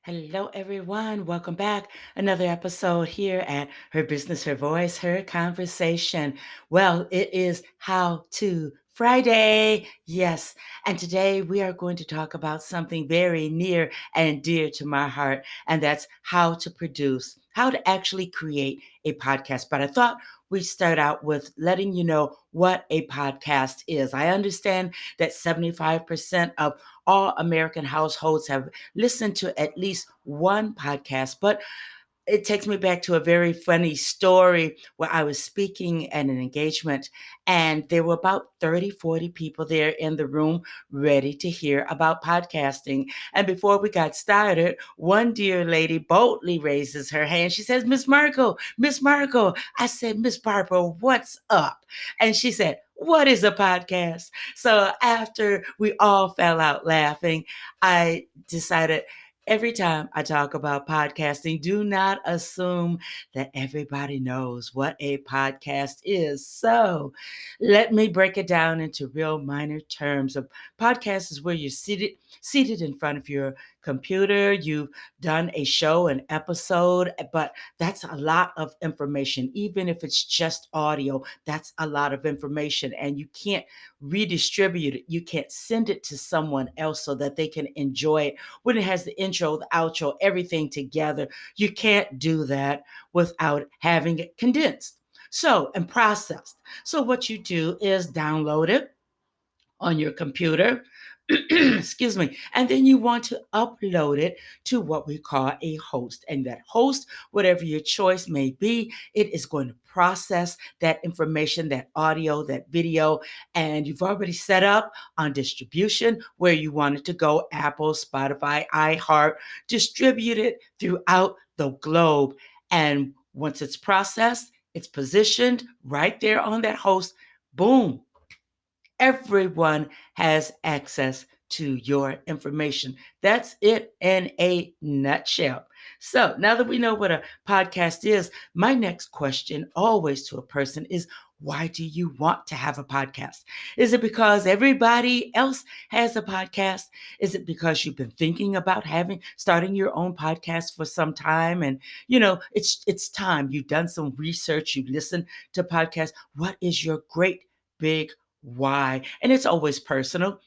Hello, everyone. Welcome back. Another episode here at Her Business, Her Voice, Her Conversation. Well, it is How to Friday. Yes. And today we are going to talk about something very near and dear to my heart, and that's how to produce, how to actually create a podcast. But I thought we'd start out with letting you know what a podcast is. I understand that 75% of all American households have listened to at least one podcast, but it takes me back to a very funny story where I was speaking at an engagement and there were about 30, 40 people there in the room ready to hear about podcasting. And before we got started, one dear lady boldly raises her hand. She says, Miss Margo, Miss Margo. I said, Miss Barbara, what's up? And she said, what is a podcast? So after we all fell out laughing, I decided every time I talk about podcasting, do not assume that everybody knows what a podcast is. So let me break it down into real minor terms. A podcast is where you're seated in front of your computer. You've done a show, an episode, but that's a lot of information. Even if it's just audio, that's a lot of information. And you can't redistribute it. You can't send it to someone else so that they can enjoy it when it has the intro, the outro, everything together. You can't do that without having it condensed. So, and processed. So, what you do is download it on your computer. Excuse me. And then you want to upload it to what we call a host. And that host, whatever your choice may be, it is going to process that information, that audio, that video. And you've already set up on distribution where you want it to go: Apple, Spotify, iHeart. Distribute it throughout the globe. And once it's processed, it's positioned right there on that host. Boom, everyone has access to your information. That's it in a nutshell. So now that we know what a podcast is, my next question always to a person is, why do you want to have a podcast? Is it because everybody else has a podcast? Is it because you've been thinking about starting your own podcast for some time, and it's time. You've done some research, you listen to podcasts. What is your great big why? And it's always personal.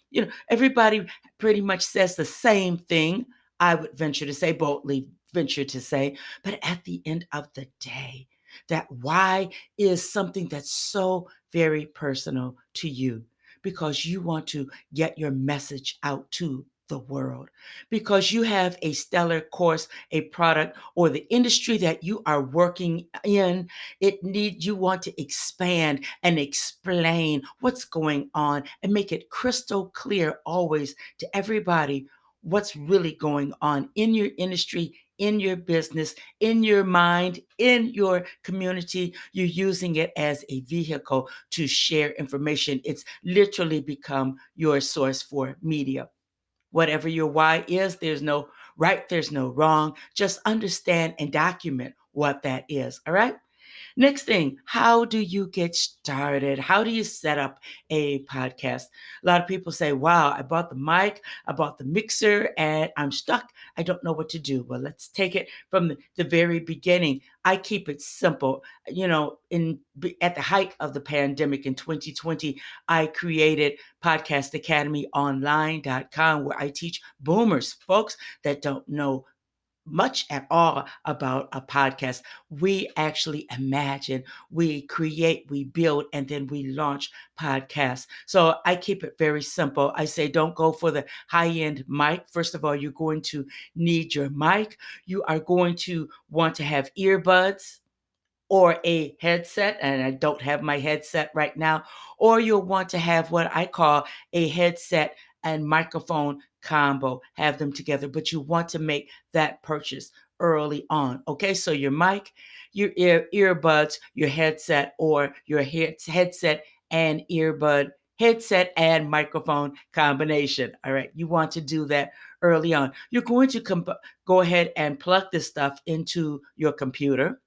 Everybody pretty much says the same thing, I would venture to say, boldly venture to say. But at the end of the day, that why is something that's so very personal to you, because you want to get your message out to the world, because you have a stellar course, a product, or the industry that you are working in. You want to expand and explain what's going on and make it crystal clear always to everybody what's really going on in your industry, in your business, in your mind, in your community. You're using it as a vehicle to share information. It's literally become your source for media. Whatever your why is, there's no right, there's no wrong. Just understand and document what that is. All right. Next thing, how do you get started? How do you set up a podcast? A lot of people say, wow, I bought the mic, I bought the mixer, and I'm stuck. I don't know what to do. Well, let's take it from the very beginning. I keep it simple. At the height of the pandemic in 2020, I created podcastacademyonline.com, where I teach boomers, folks that don't know much at all about a podcast. We actually imagine, we create, we build, and then we launch podcasts. So I keep it very simple. I say, don't go for the high end mic. First of all, you're going to need your mic. You are going to want to have earbuds or a headset, and I don't have my headset right now, or you'll want to have what I call a headset and microphone combo, have them together, but you want to make that purchase early on. Okay, so your mic, your earbuds, your headset, or your headset and earbud, headset and microphone combination. All right, you want to do that early on. You're going to go ahead and plug this stuff into your computer.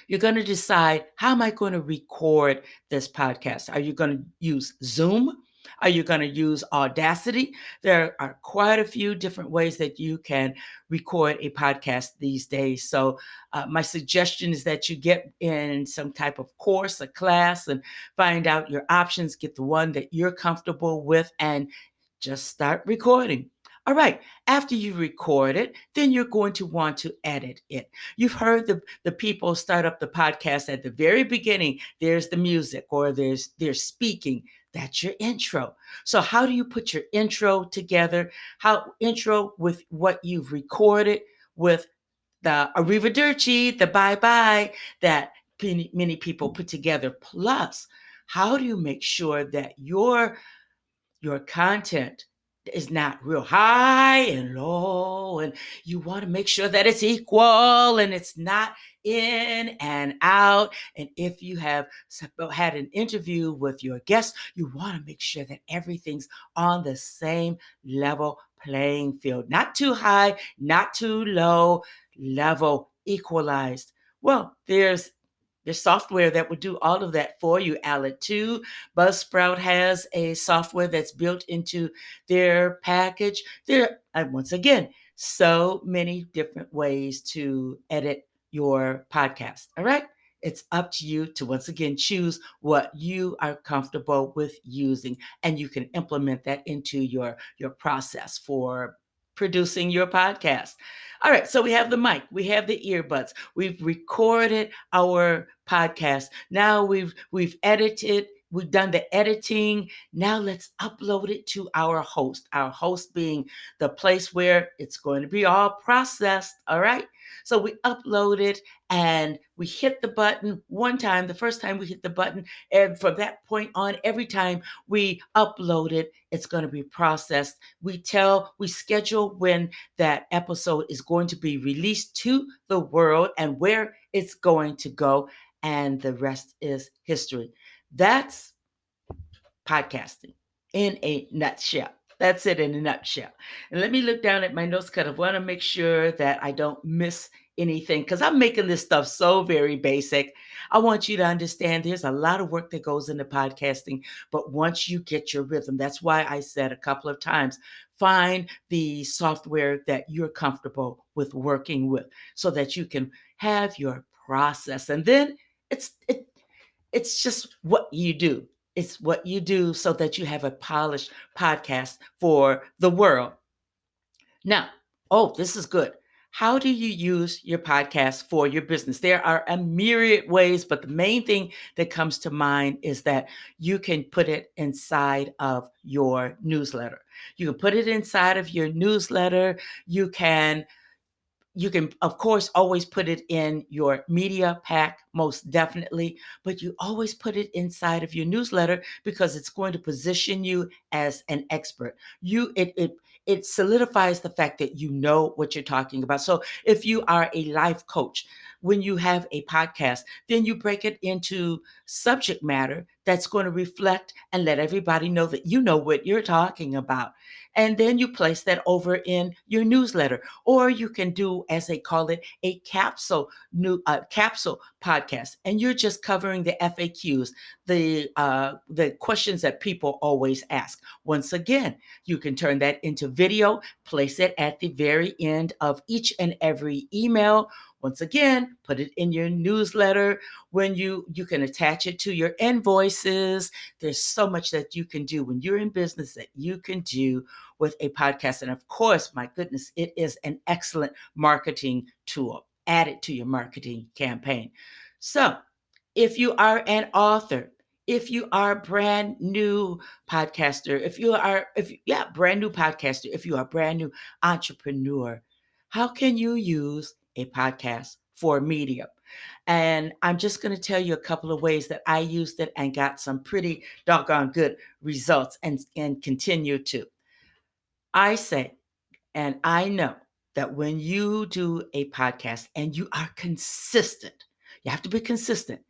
You're going to decide, how am I going to record this podcast? Are you going to use Zoom? Are you going to use Audacity? There are quite a few different ways that you can record a podcast these days. So, my suggestion is that you get in some type of course, a class, and find out your options, get the one that you're comfortable with, and just start recording. All right, after you record it, then you're going to want to edit it. You've heard the people start up the podcast at the very beginning. There's the music or there's speaking. That's your intro. So how do you put your intro together? How intro with what you've recorded with the arrivederci, the bye-bye that many people put together. Plus, how do you make sure that your content is not real high and low, and you want to make sure that it's equal and it's not in and out. And if you have had an interview with your guest, you want to make sure that everything's on the same level playing field, not too high, not too low, level, equalized. Well, there's software that would do all of that for you. Alec too. Buzzsprout has a software that's built into their package. There, and once again, so many different ways to edit your podcast. All right. It's up to you to once again choose what you are comfortable with using, and you can implement that into your process for producing your podcast. All right, so we have the mic, we have the earbuds, we've recorded our podcast. Now we've edited, we've done the editing. Now let's upload it to our host. Our host being the place where it's going to be all processed. All right. So we upload it and we hit the button one time, the first time we hit the button. And from that point on, every time we upload it, it's going to be processed. We schedule when that episode is going to be released to the world and where it's going to go. And the rest is history. That's podcasting in a nutshell. That's it in a nutshell. And let me look down at my notes because I want to make sure that I don't miss anything because I'm making this stuff so very basic. I want you to understand there's a lot of work that goes into podcasting, but once you get your rhythm, that's why I said a couple of times, find the software that you're comfortable with working with so that you can have your process. And then it's just what you do. It's what you do so that you have a polished podcast for the world. Now, oh, this is good. How do you use your podcast for your business? There are a myriad ways, but the main thing that comes to mind is that you can put it inside of your newsletter. You can put it inside of your newsletter. You can, of course, always put it in your media pack, most definitely, but you always put it inside of your newsletter because it's going to position you as an expert. It solidifies the fact that you know what you're talking about. So if you are a life coach, when you have a podcast, then you break it into subject matter that's going to reflect and let everybody know that you know what you're talking about. And then you place that over in your newsletter, or you can do, as they call it, a capsule podcast, and you're just covering the FAQs, the questions that people always ask. Once again, you can turn that into video, place it at the very end of each and every email. Once again, put it in your newsletter. When you can attach it to your invoices. There's so much that you can do when you're in business that you can do with a podcast. And of course, my goodness, it is an excellent marketing tool. Add it to your marketing campaign. So if you are an author, if you are a brand new podcaster, brand new podcaster, if you are a brand new entrepreneur, how can you use a podcast for media? And I'm just going to tell you a couple of ways that I used it and got some pretty doggone good results and continue to. I say, and I know that when you do a podcast and you are consistent, you have to be consistent.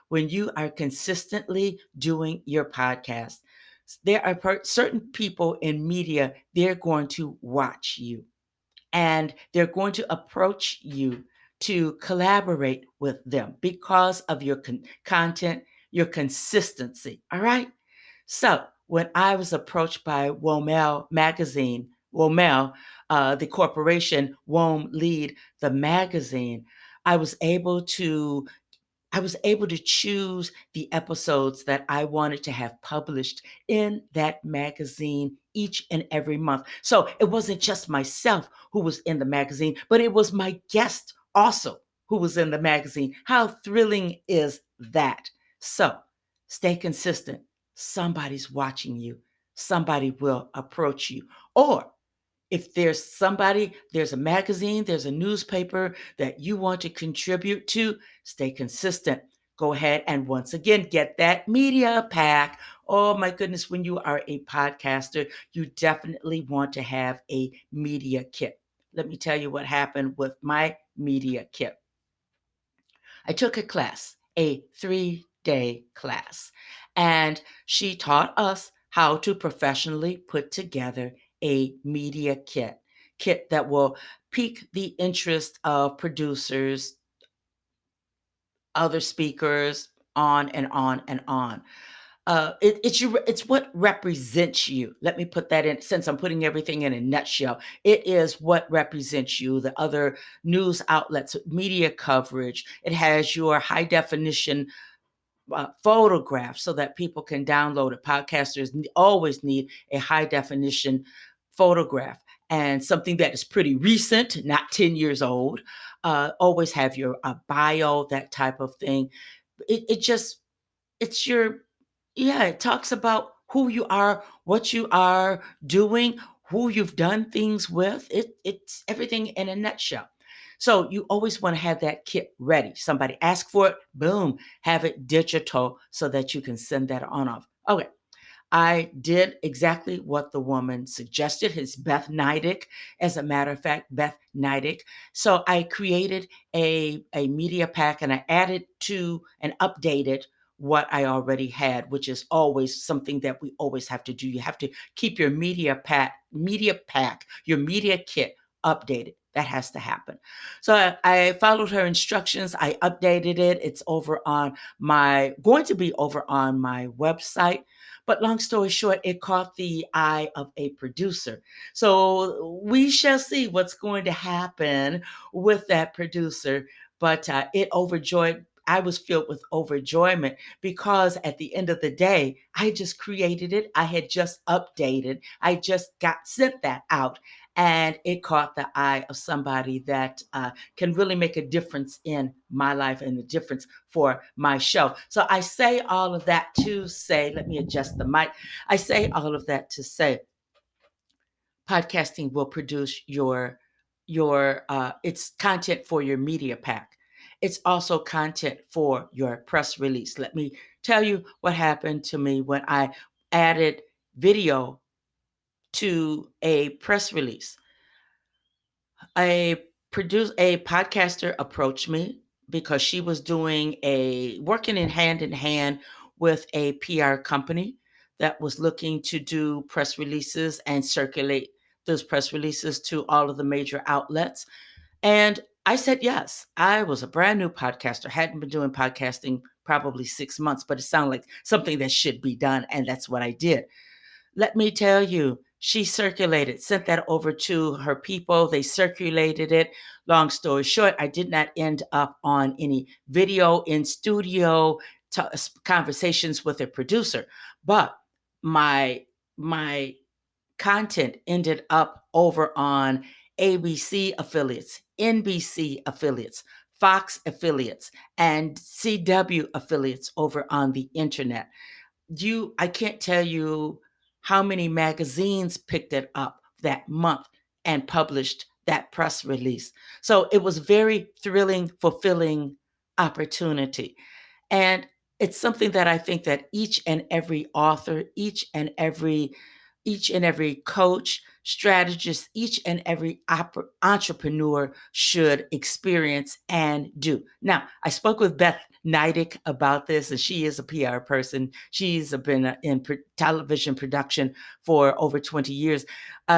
When you are consistently doing your podcast, there are certain people in media, they're going to watch you and they're going to approach you to collaborate with them because of your content, your consistency. All right. So when I was approached by Womel magazine, Womel, the corporation, Wom lead the magazine, I was able to I was able to choose the episodes that I wanted to have published in that magazine each and every month. So it wasn't just myself who was in the magazine, but it was my guest also who was in the magazine. How thrilling is that? So stay consistent. Somebody's watching you, somebody will approach you. Or if there's a magazine, there's a newspaper that you want to contribute to, stay consistent. Go ahead and once again get that media pack. Oh my goodness, when you are a podcaster, you definitely want to have a media kit. Let me tell you what happened with my media kit. I took a class, a 3-day class, and she taught us how to professionally put together a media kit that will pique the interest of producers, other speakers, on and on and on. It's what represents you. Let me put that in, since I'm putting everything in a nutshell. It is what represents you, the other news outlets, media coverage. It has your high definition photograph so that people can download it. Podcasters always need a high definition photograph and something that is pretty recent, not 10 years old. Always have your bio, that type of thing. It just, it's your, yeah, it talks about who you are, what you are doing, who you've done things with. It's everything in a nutshell. So you always want to have that kit ready. Somebody ask for it, boom, have it digital so that you can send that on off. Okay. I did exactly what the woman suggested. It's Beth Nidick, as a matter of fact, Beth Nidick. So I created a media pack and I added to and updated what I already had, which is always something that we always have to do. You have to keep your media pack, your media kit updated. That has to happen. So I followed her instructions. I updated it. It's going to be over on my website. But long story short, it caught the eye of a producer. So we shall see what's going to happen with that producer. But it overjoyed. I was filled with overjoyment because at the end of the day, I just created it. I had just updated. I just got sent that out, and it caught the eye of somebody that can really make a difference in my life and a difference for my show. So I say all of that to say, let me adjust the mic. I say all of that to say, podcasting will produce your it's content for your media pack. It's also content for your press release. Let me tell you what happened to me when I added video to a press release. A podcaster approached me because she was working in hand with a PR company that was looking to do press releases and circulate those press releases to all of the major outlets. And I said yes. I was a brand new podcaster, hadn't been doing podcasting probably 6 months, but it sounded like something that should be done. And that's what I did. Let me tell you, she sent that over to her people. They circulated it. Long story short, I did not end up on any video in studio conversations with a producer, but my content ended up over on ABC affiliates, NBC affiliates, Fox affiliates, and CW affiliates over on the internet. I can't tell you how many magazines picked it up that month and published that press release. So it was very thrilling, fulfilling opportunity. And it's something that I think that each and every author, each and every coach, strategist, each and every entrepreneur should experience and do. Now, I spoke with Beth Nidick about this, and she is a PR person. She's been in television production for over 20 years.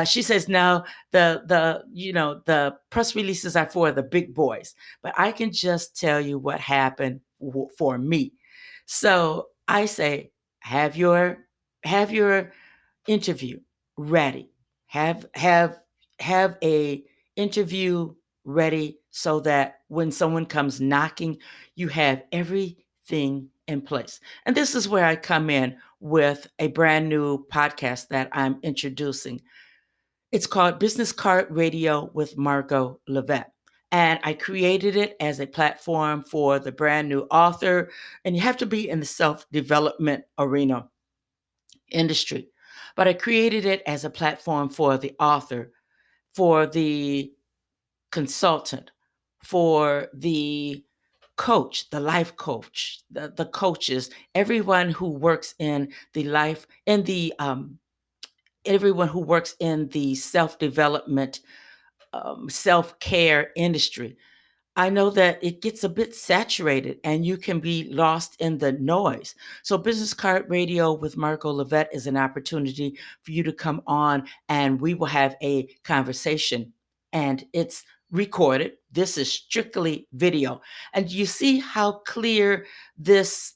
She says now the press releases are for the big boys, but I can just tell you what happened for me. So I say, have your have your interview ready. Have a interview ready so that when someone comes knocking, you have everything in place. And this is where I come in with a brand new podcast that I'm introducing. It's called Business Card Radio with Margo Lovett. And I created it as a platform for the brand new author. And you have to be in the self development arena industry. But I created it as a platform for the author, for the consultant, for the coach, the life coach, the coaches, everyone who works in the life, in the everyone who works in the self development, self care industry. I know that it gets a bit saturated and you can be lost in the noise. So, Business Card Radio with Margo Lovett is an opportunity for you to come on and we will have a conversation. And it's recorded. This is strictly video. And you see how clear this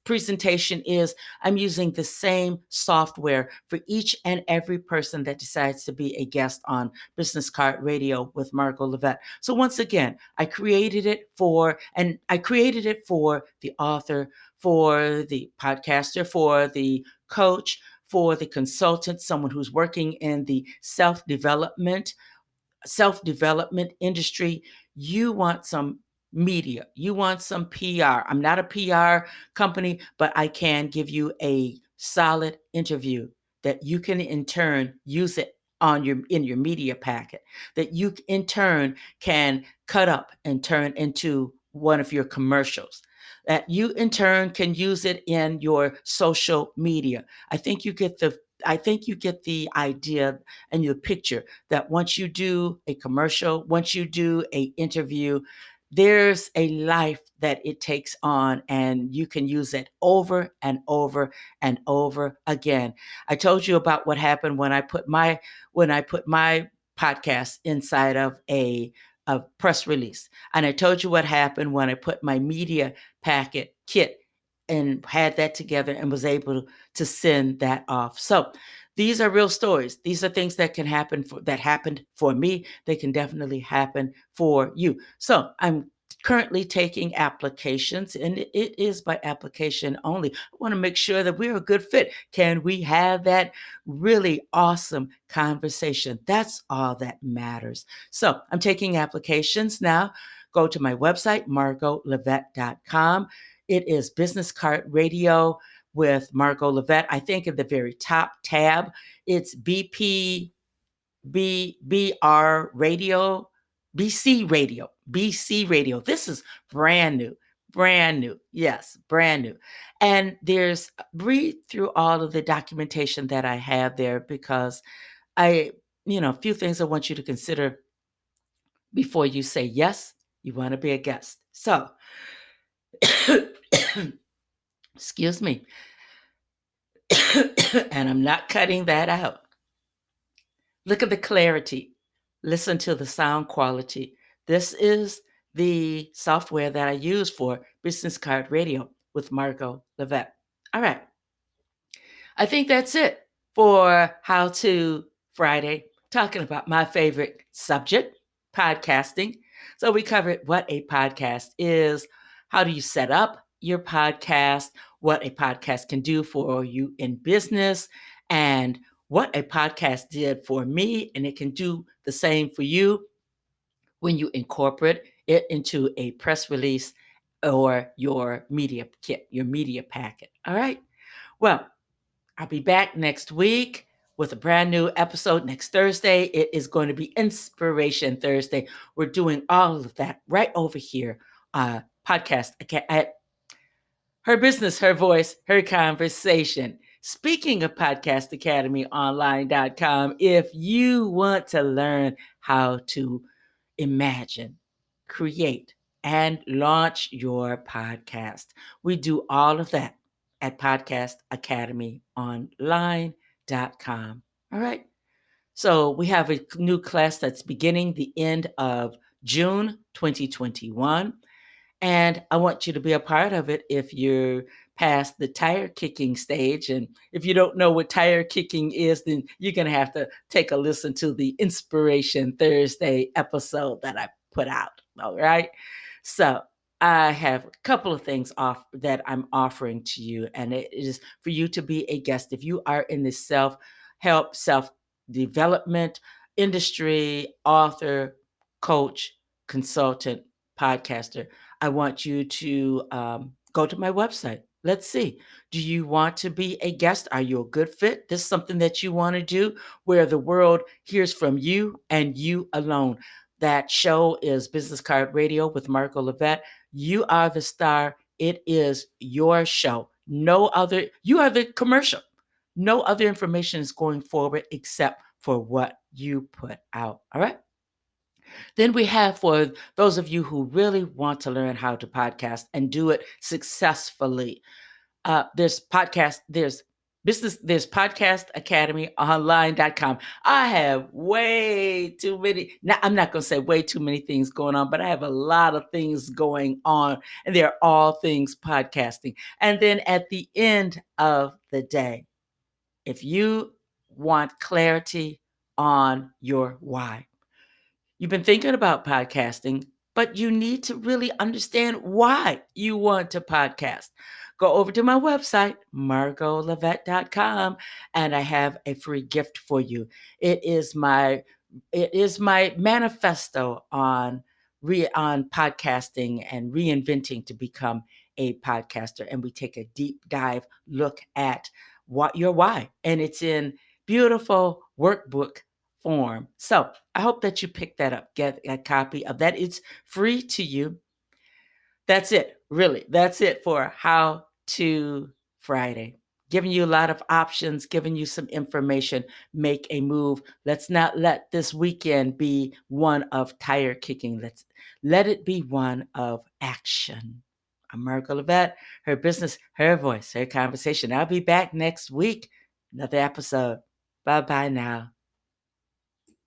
presentation is. I'm using the same software for each and every person that decides to be a guest on Business Card Radio with Margo Lovett. So once again, I created it for the author, for the podcaster, for the coach, for the consultant, someone who's working in the self development industry. You want some media, you want some PR. I'm not a PR company, but I can give you a solid interview that you can in turn use it on your in your media packet, that you in turn can cut up and turn into one of your commercials, that you in turn can use it in your social media. I think you get the idea and the picture that once you do a commercial, once you do a interview, there's a life that it takes on and you can use it over and over and over again. I told you about what happened when I put my podcast inside of a press release. And I told you what happened when I put my media packet kit and had that together and was able to send that off. So these are real stories. These are things that that happened for me. They can definitely happen for you. So I'm currently taking applications and it is by application only. I want to make sure that we're a good fit. Can we have that really awesome conversation? That's all that matters. So I'm taking applications now. Go to my website, margolovett.com. It is Business Card Radio with Margo Lovett. I think at the very top tab, it's BR Radio, BC Radio. This is brand new. Yes, brand new. And read through all of the documentation that I have there because a few things I want you to consider before you say yes, you want to be a guest. So, excuse me. And I'm not cutting that out. Look at the clarity. Listen to the sound quality. This is the software that I use for Business Card Radio with Margo Lovett. All right. I think that's it for How to Friday, talking about my favorite subject, podcasting. So we covered what a podcast is, how do you set up your podcast, what a podcast can do for you in business, and what a podcast did for me, and it can do the same for you when you incorporate it into a press release or your media kit, your media packet. All right. Well, I'll be back next week with a brand new episode next Thursday. It is going to be Inspiration Thursday. We're doing all of that right over here. Podcast at Her Business, Her Voice, Her Conversation. Speaking of Podcast Academy Online.com, if you want to learn how to imagine, create, and launch your podcast. We do all of that at Podcast Academy Online.com. All right. So we have a new class that's beginning the end of June 2021. And I want you to be a part of it if you're past the tire kicking stage. And if you don't know what tire kicking is, then you're going to have to take a listen to the Inspiration Thursday episode that I put out. All right. So I have a couple of things off that I'm offering to you, and it is for you to be a guest. If you are in the self help, self development industry, author, coach, consultant, podcaster, I want you to go to my website. Let's see. Do you want to be a guest? Are you a good fit? This is something that you want to do where the world hears from you and you alone. That show is Business Card Radio with Margo Lovett. You are the star. It is your show. No other, you are the commercial. No other information is going forward except for what you put out. All right. Then we have for those of you who really want to learn how to podcast and do it successfully. There's Podcast Academy Online.com. I have way too many. Now, I'm not going to say way too many things going on, but I have a lot of things going on, and they're all things podcasting. And then at the end of the day, if you want clarity on your why, you've been thinking about podcasting, but you need to really understand why you want to podcast. Go over to my website, margolovett.com, and I have a free gift for you. It is my manifesto on on podcasting and reinventing to become a podcaster. And we take a deep dive look at what your why, and it's in beautiful workbook form. So I hope that you pick that up, get a copy of that. It's free to you. That's it, really. That's it for How to Friday. Giving you a lot of options, giving you some information, make a move. Let's not let this weekend be one of tire kicking. Let's let it be one of action. I'm Margo Lovett, her business, her voice, her conversation. I'll be back next week, another episode. Bye bye now.